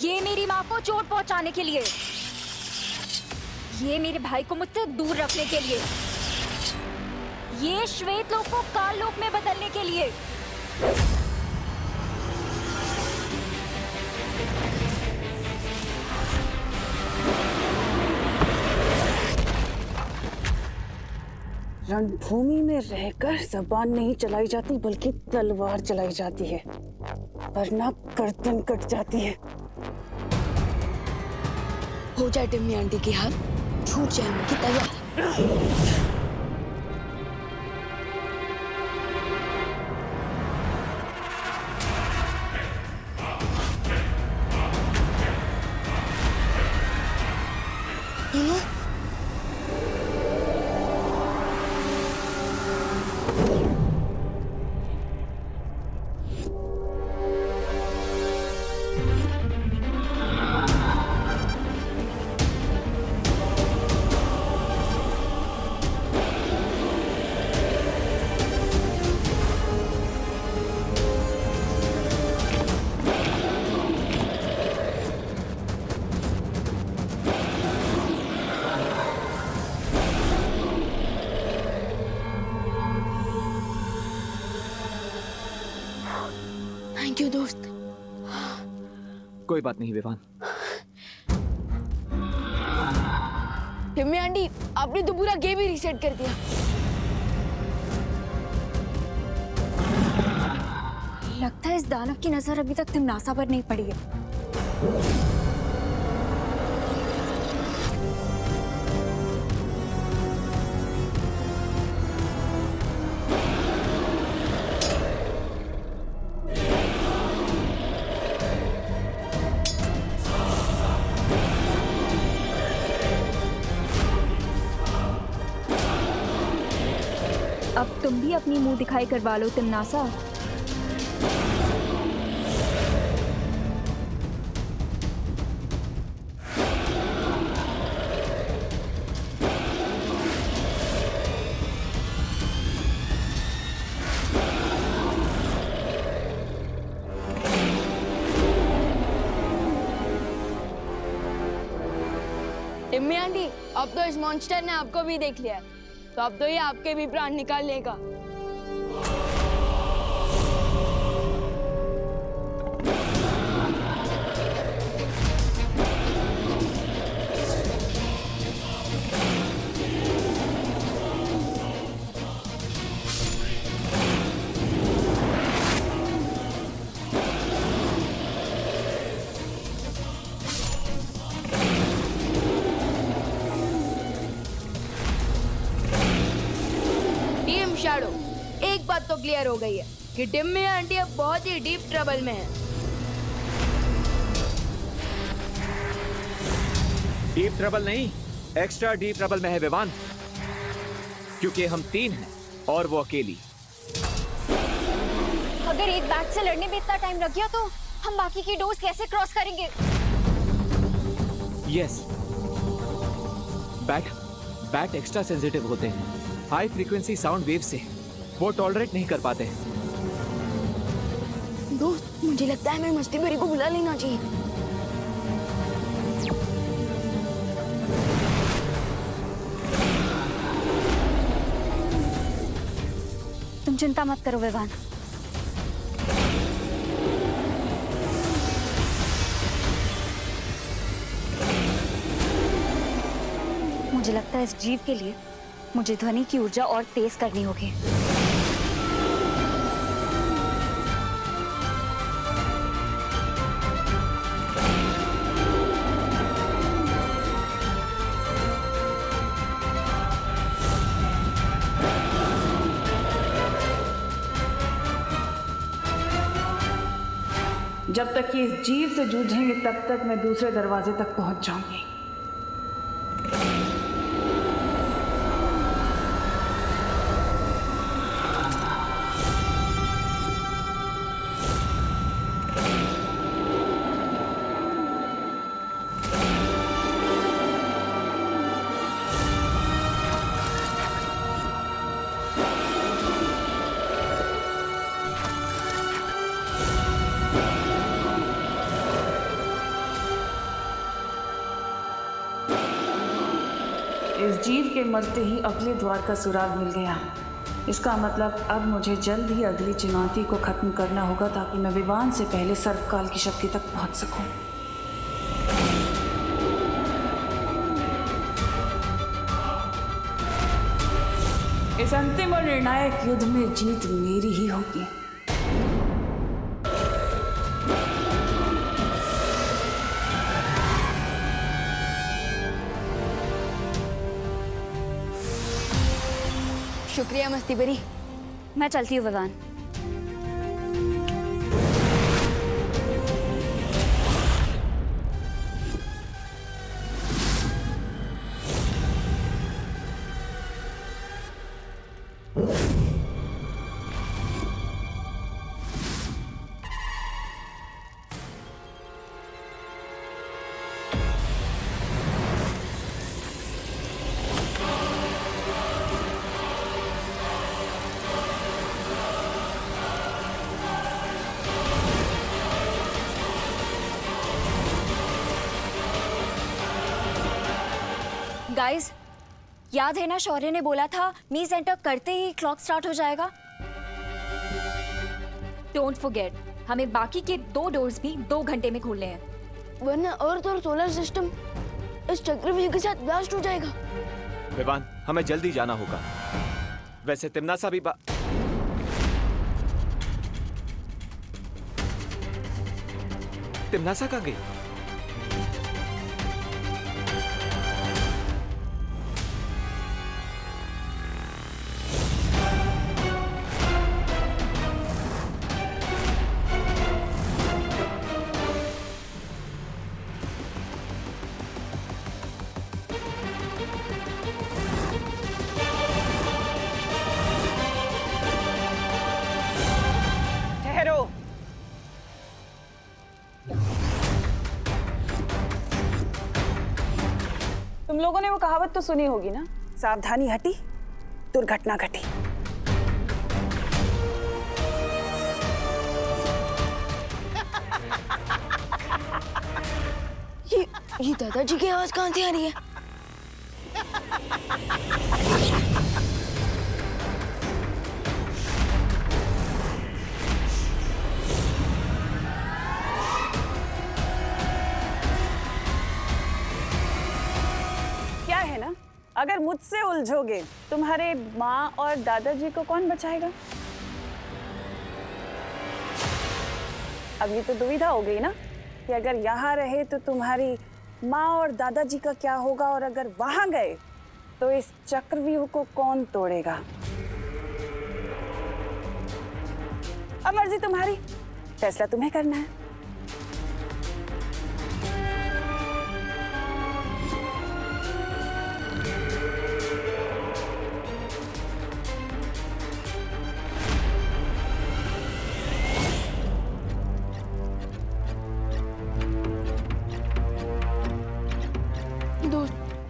ये मेरी माँ को चोट पहुंचाने के लिए, ये मेरे भाई को मुझसे दूर रखने के लिए, ये श्वेत लोक को काल लोक में बदलने के लिए। रणभूमि में रहकर जबान नहीं चलाई जाती बल्कि तलवार चलाई जाती है, वरना गर्दन कट जाती है। हो जाए टिम्मी आंटी की हार, छूट जाए उनकी तलवार। थैंक यू दोस्त। कोई बात नहीं विवान। टिम्मी आंटी, आपने तो पूरा गेम ही रीसेट कर दिया। लगता है इस दानव की नजर अभी तक तिमनासा पर नहीं पड़ी है। अब तुम भी अपनी मुंह दिखाई करवा लो तिमनासा। टिम्मी आंटी, अब तो इस मॉन्स्टर ने आपको भी देख लिया, तो अब तो ये आपके भी प्राण निकाल लेगा। शैडो, एक बात तो क्लियर हो गई है कि टिम्मी आंटी अब बहुत ही डीप ट्रबल में है। डीप ट्रबल नहीं, एक्स्ट्रा डीप ट्रबल में है विवान, क्योंकि हम 3 हैं और वो अकेली। अगर एक बैट से लड़ने में इतना टाइम लग गया तो हम बाकी की डोज कैसे क्रॉस करेंगे? यस, बैट एक्स्ट्रा सेंसिटिव होते हैं, हाई फ्रीक्वेंसी साउंड वेव से वो टॉलरेट नहीं कर पाते। दोस्त, मुझे लगता है मैं मस्ती भरी को बुला लेना चाहिए। तुम चिंता मत करो विवान, मुझे लगता है इस जीव के लिए मुझे ध्वनि की ऊर्जा और तेज करनी होगी। जब तक ये इस जीव से जूझेंगे तब तक मैं दूसरे दरवाजे तक पहुंच जाऊंगी। इस जीव के मरते ही अगले द्वार का सुराग मिल गया। इसका मतलब अब मुझे जल्द ही अगली चुनौती को खत्म करना होगा ताकि मैं विवान से पहले सर्वकाल की शक्ति तक पहुंच सकूं। इस अंतिम और निर्णायक युद्ध में जीत मेरी ही होगी। शुक्रिया मस्ती बरी। मैं चलती हूँ विवान। गाइस, याद है ना शौर्य ने बोला था मीज एंटर करते ही क्लॉक स्टार्ट हो जाएगा। डोंट फॉरगेट, हमें बाकी के 2 डोर्स भी 2 घंटे में खोलने हैं, वरना अर्थ और सोलर सिस्टम इस चक्रव्यूह के साथ ब्लास्ट हो जाएगा। विवान, हमें जल्दी जाना होगा। वैसे तिमनासा भी तिमनासा कहाँ गई? तुम लोगों ने वो कहावत तो सुनी होगी ना, सावधानी हटी दुर्घटना घटी। ये दादाजी की आवाज कहाँ से आ रही है? क्या है ना, अगर मुझसे उलझोगे तुम्हारे माँ और दादाजी को कौन बचाएगा? अब ये तो दुविधा हो गई ना कि अगर यहाँ रहे तो तुम्हारी माँ और दादाजी का क्या होगा, और अगर वहां गए तो इस चक्रव्यूह को कौन तोड़ेगा? अब मर्जी तुम्हारी, फैसला तुम्हें करना है।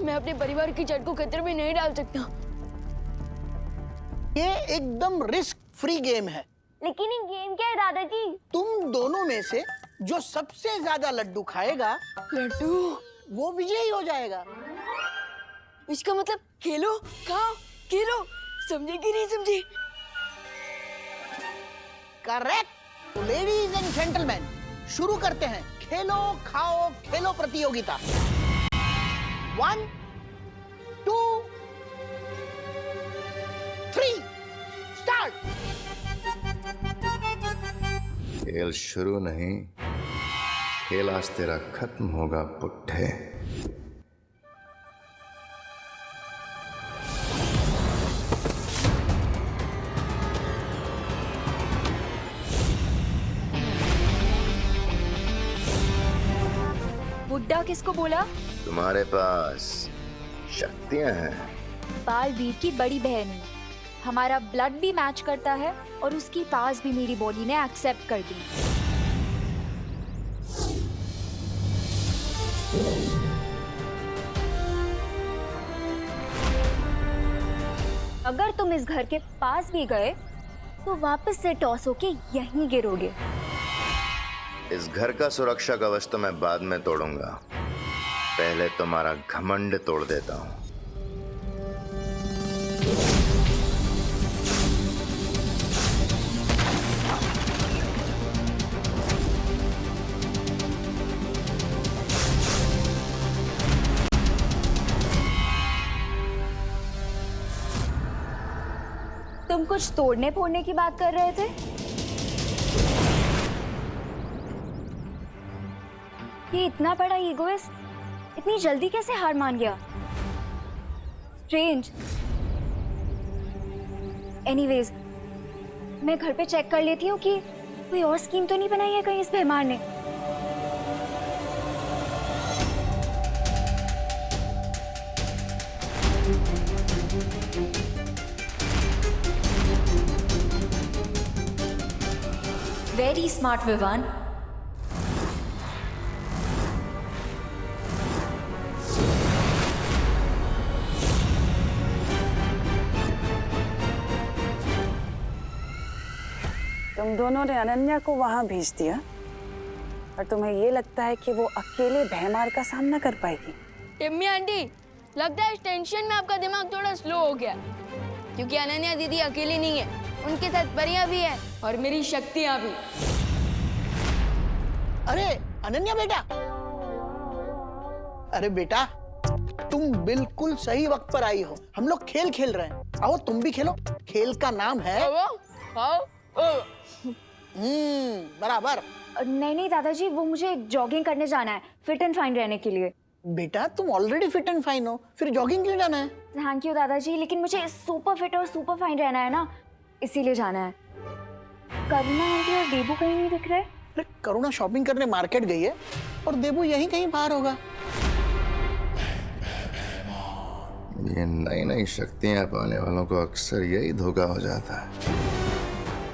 मैं अपने परिवार की जड़ को खतरे में नहीं डाल सकता। ये एकदम रिस्क फ्री गेम है। लेकिन ये गेम क्या है दादाजी? तुम दोनों में से जो सबसे ज्यादा लड्डू खाएगा, लड्डू, वो विजयी हो जाएगा। इसका मतलब खेलो खाओ खेलो, समझे कि नहीं समझे? करेक्ट। तो लेडीज एंड जेंटलमैन, शुरू करते हैं खेलो खाओ खेलो प्रतियोगिता। 1 2 3 स्टार्ट। खेल शुरू नहीं, खेल आज तेरा खत्म होगा पुट्ठे। बुड्ढा किसको बोला? तुम्हारे पास शक्तियां हैं। बालवीर की बड़ी बहन हूँ। हमारा ब्लड भी मैच करता है और उसकी पास भी मेरी बॉडी ने एक्सेप्ट कर दी। अगर तुम इस घर के पास भी गए तो वापस से टॉस होके यहीं गिरोगे। इस घर का सुरक्षा कवच तो मैं बाद में तोड़ूंगा, पहले तुम्हारा घमंड तोड़ देता हूँ। तुम कुछ तोड़ने फोड़ने की बात कर रहे थे? ये इतना बड़ा ईगोइस्ट इतनी जल्दी कैसे हार मान गया? स्ट्रेंज। एनीवेज, मैं घर पे चेक कर लेती हूँ कि कोई और स्कीम तो नहीं बनाई है कहीं इस बेमार ने। Very smart Vivaan. तुम दोनों ने अनन्या को वहां भेज दिया और तुम्हें ये लगता है कि वो अकेले भयमार का सामना कर पाएगी? टिम्मी आंटी, लगता है इस टेंशन में आपका दिमाग थोड़ा स्लो हो गया, क्योंकि अनन्या दीदी अकेली नहीं है, उनके साथ परिया भी है और मेरी शक्तियां भी। अरे अनन्या बेटा, अरे बेटा तुम बिल्कुल सही वक्त पर आई हो। हम लोग खेल खेल रहे हैं, आओ तुम भी खेलो। खेल का नाम है बराबर। नहीं नहीं दादाजी, वो मुझे जॉगिंग करने जाना है फिट एंड फाइन रहने के लिए। बेटा तुम ऑलरेडी फिट एंड फाइन हो, फिर जॉगिंग क्यों जाना है? थैंक यू दादाजी, लेकिन मुझे सुपर फिट और सुपर फाइन रहना है ना, इसीलिए जाना है। करुणा आंटी और देबू कहीं नहीं दिख रहे। अरे करुणा शॉपिंग करने मार्केट गई है और देबू यहीं कहीं बाहर होगा। ये नई नई शक्तियां पाने वालों को अक्सर यही धोखा हो जाता है।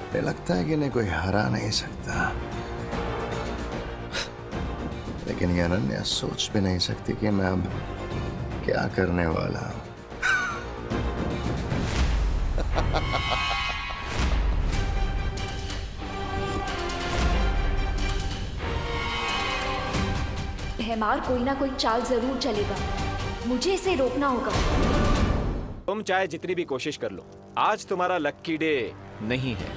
मुझे लगता है कि इन्हें कोई हरा नहीं सकता, लेकिन ये अनन्या सोच भी नहीं सकती कि मैं अब क्या करने वाला हूं। भयमार कोई ना कोई चाल जरूर चलेगा, मुझे इसे रोकना होगा। तुम चाहे जितनी भी कोशिश कर लो, आज तुम्हारा लक्की डे नहीं है।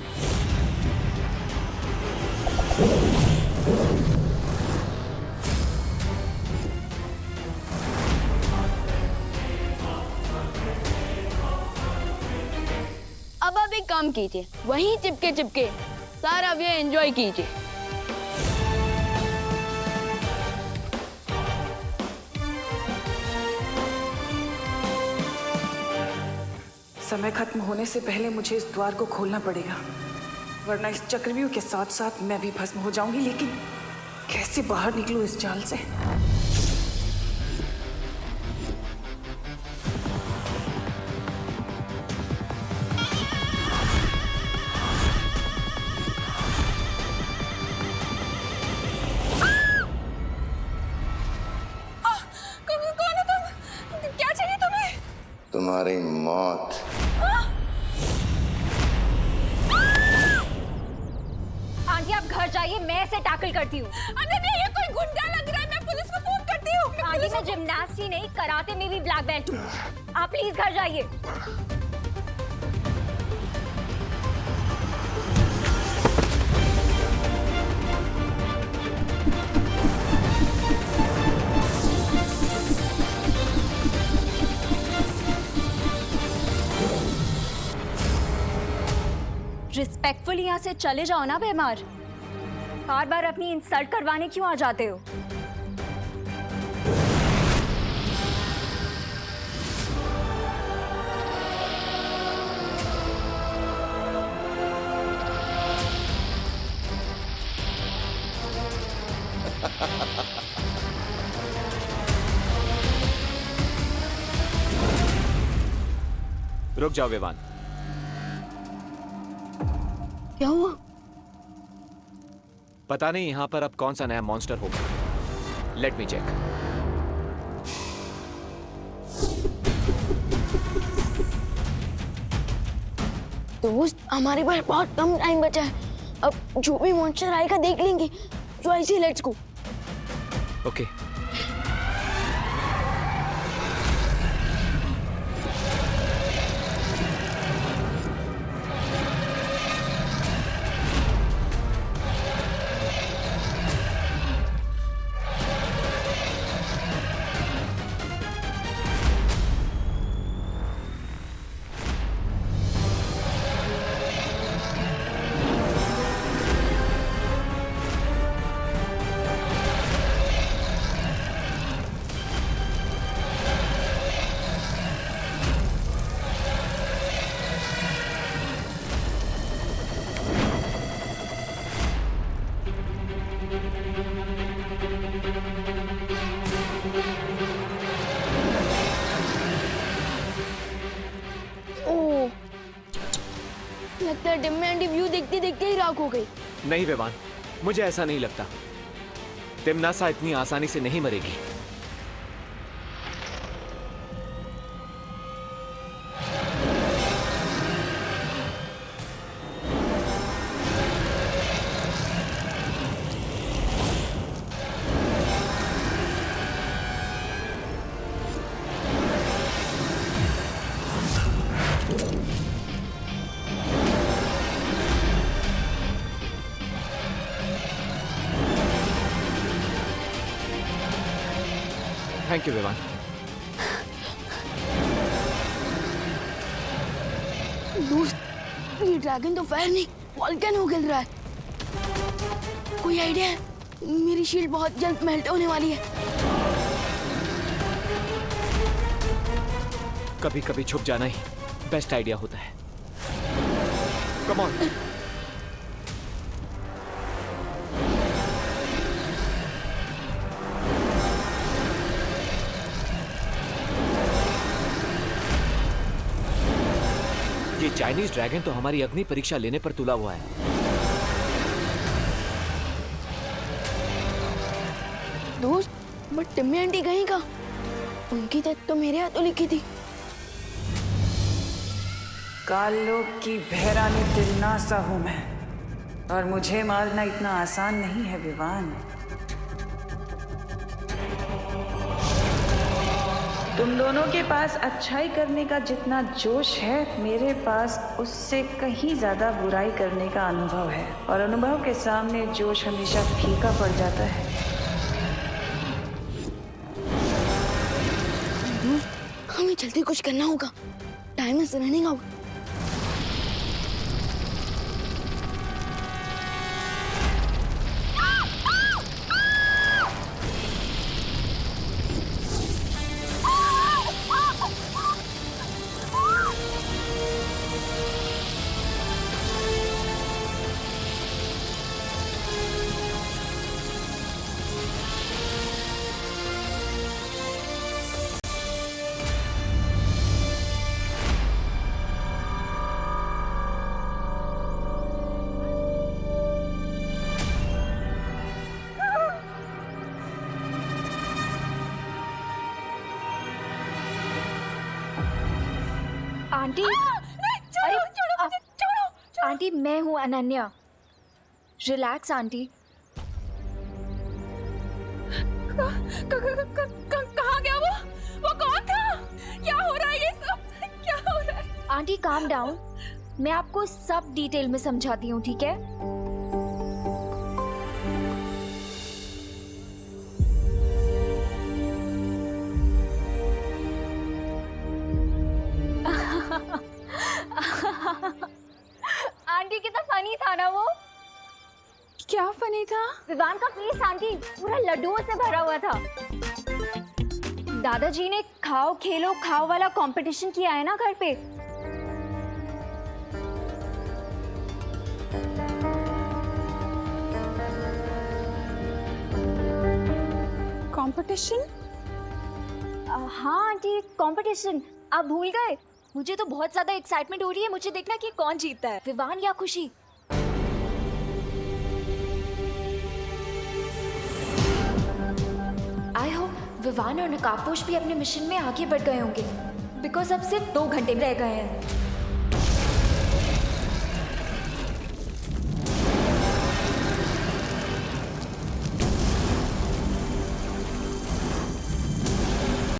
अब आप एक काम कीजिए, वहीं चिपके चिपके सारा ये एंजॉय कीजिए। समय खत्म होने से पहले मुझे इस द्वार को खोलना पड़ेगा, वरना इस चक्रव्यूह के साथ साथ मैं भी भस्म हो जाऊंगी। लेकिन कैसे बाहर निकलूं इस जाल से? कौन हो तुम? क्या चाहिए तुम्हें? तुम्हारी मौत। आंटी आप घर जाइए, मैं इसे टैकल करती हूँ। अनन्या ये कोई गुंडा लग रहा है, मैं पुलिस को फोन करती हूँ। आंटी मैं जिम्नास्ट ही नहीं, कराटे में भी ब्लैक बेल्ट हूँ। आप प्लीज घर जाइए। रिस्पेक्टफुल यहाँ से चले जाओ ना भयमार, बार बार अपनी इंसल्ट करवाने क्यों आ जाते हो? रुक जाओ विवान। क्या हुआ? पता नहीं यहाँ पर अब कौन सा नया मॉन्स्टर होगा। Let me check. दोस्त, हमारे पास बहुत कम टाइम बचा है, अब जो भी मॉन्स्टर आएगा देख लेंगे। तो ऐसे लेट्स गो। ओके। लगता है टिम्मी आंटी व्यू देखते देखते ही राख हो गई। नहीं विवान, मुझे ऐसा नहीं लगता। तिमनासा इतनी आसानी से नहीं मरेगी। Thank you Vivaan. दोस्त, ये ड्रैगन तो फायर नहीं वॉल्केनो गिर रहा है। कोई आइडिया है? मेरी शील्ड बहुत जल्द मेल्ट होने वाली है। कभी कभी छुप जाना ही बेस्ट आइडिया होता है। Come on. ये चाइनीज ड्रैगन तो हमारी अग्नि परीक्षा लेने पर तुला हुआ है। दोस्त, बट टिम्मी आंटी कहीं का? उनकी डेथ तो मेरे हाथों लिखी थी। कालोक की बहरानी तिलनासा हूं मैं, और मुझे मारना इतना आसान नहीं है विवान। तुम दोनों के पास अच्छाई करने का जितना जोश है, मेरे पास उससे कहीं ज्यादा बुराई करने का अनुभव है, और अनुभव के सामने जोश हमेशा फीका पड़ जाता है। हमें जल्दी कुछ करना होगा। Time is running out. Aunty, अरे आंटी, मैं हूँ अनन्या। Relax aunty. कहाँ गया वो? वो कौन था? क्या हो रहा है ये सब? क्या हो रहा है? आंटी काम डाउन, मैं आपको सब डिटेल में समझाती हूँ, ठीक है? आंटी कितना फनी था ना वो। क्या फनी था? विवान का फेस आंटी पूरा लड्डुओं से भरा हुआ था। दादाजी ने खाओ खेलो खाओ वाला कंपटीशन किया है ना घर पे। कंपटीशन? हाँ आंटी, कंपटीशन। आप भूल गए? मुझे तो बहुत ज्यादा एक्साइटमेंट हो रही है। मुझे देखना कि कौन जीतता है, विवान या खुशी। आई होप विवान और नकाबपोश भी अपने मिशन में आगे बढ़ गए होंगे, बिकॉज अब सिर्फ 2 घंटे रह गए हैं।